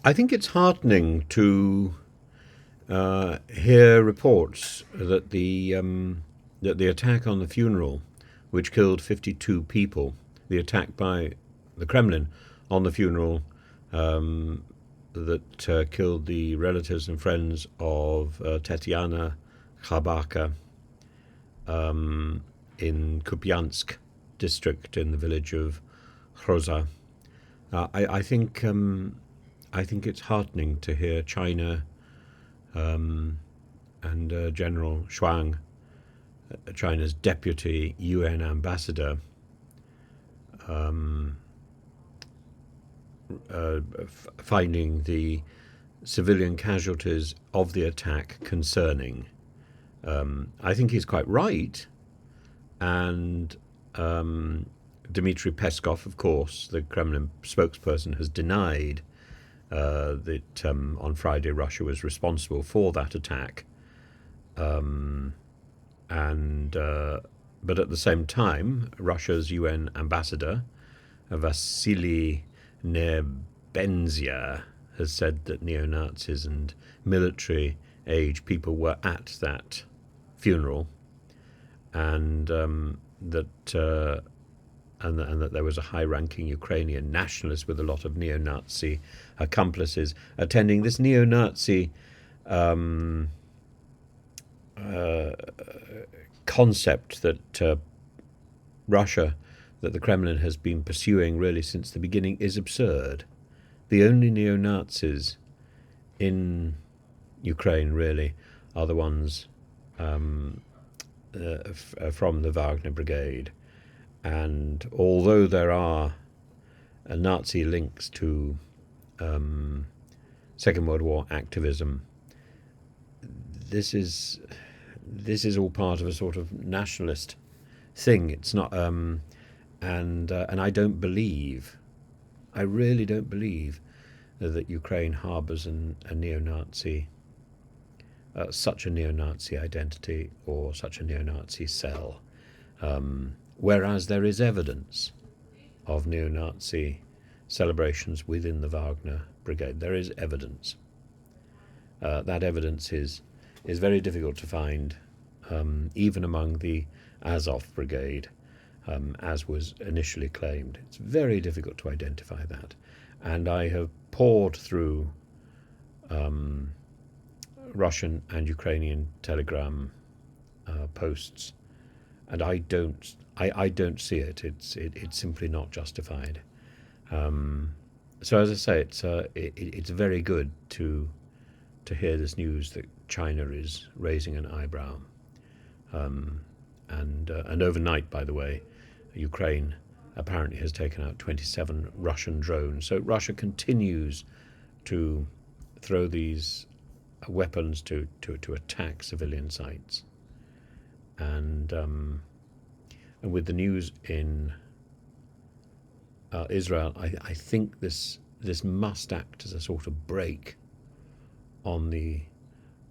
I think it's heartening to hear reports that the attack on the funeral, which killed 52 people, the attack by the Kremlin on the funeral that killed the relatives and friends of Tetiana Chabaka in Kupiansk district in the village of Hroza. I think it's heartening to hear China and General Shuang, China's deputy UN ambassador, finding the civilian casualties of the attack concerning. I think he's quite right, and Dmitry Peskov, of course, the Kremlin spokesperson, has denied that on Friday Russia was responsible for that attack. But at the same time, Russia's UN ambassador, Vasily Nebenzia, has said that neo-Nazis and military-age people were at that funeral, and that there was a high-ranking Ukrainian nationalist with a lot of neo-Nazi accomplices attending this neo-Nazi concept that Russia, that the Kremlin has been pursuing really since the beginning, is absurd. The only neo-Nazis in Ukraine really are the ones from the Wagner Brigade. And although there are Nazi links to Second World War activism, this is all part of a sort of nationalist thing. It's not, and I don't believe, I really don't believe that Ukraine harbours a neo-Nazi, such a neo-Nazi identity or such a neo-Nazi cell. Whereas there is evidence of neo-Nazi celebrations within the Wagner Brigade. There is evidence. That evidence is very difficult to find, even among the Azov Brigade, as was initially claimed. It's very difficult to identify that. And I have pored through Russian and Ukrainian telegram posts, and I don't see it. It's simply not justified. So as I say, it's very good to hear this news that China is raising an eyebrow, and overnight, by the way, Ukraine apparently has taken out 27 Russian drones. So Russia continues to throw these weapons to attack civilian sites, and with the news in Israel, I think this must act as a sort of brake on the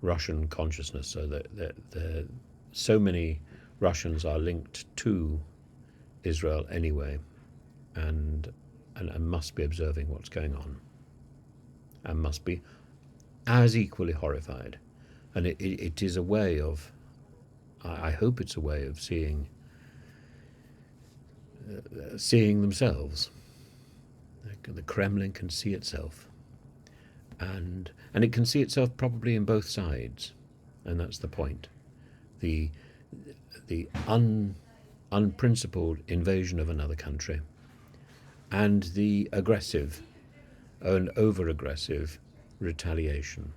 Russian consciousness, so that so many Russians are linked to Israel anyway, and must be observing what's going on, and must be as equally horrified. And it is a way of, I hope it's a way of seeing themselves. The Kremlin can see itself, and it can see itself probably in both sides, and that's the point. The unprincipled invasion of another country, and the aggressive and over-aggressive retaliation.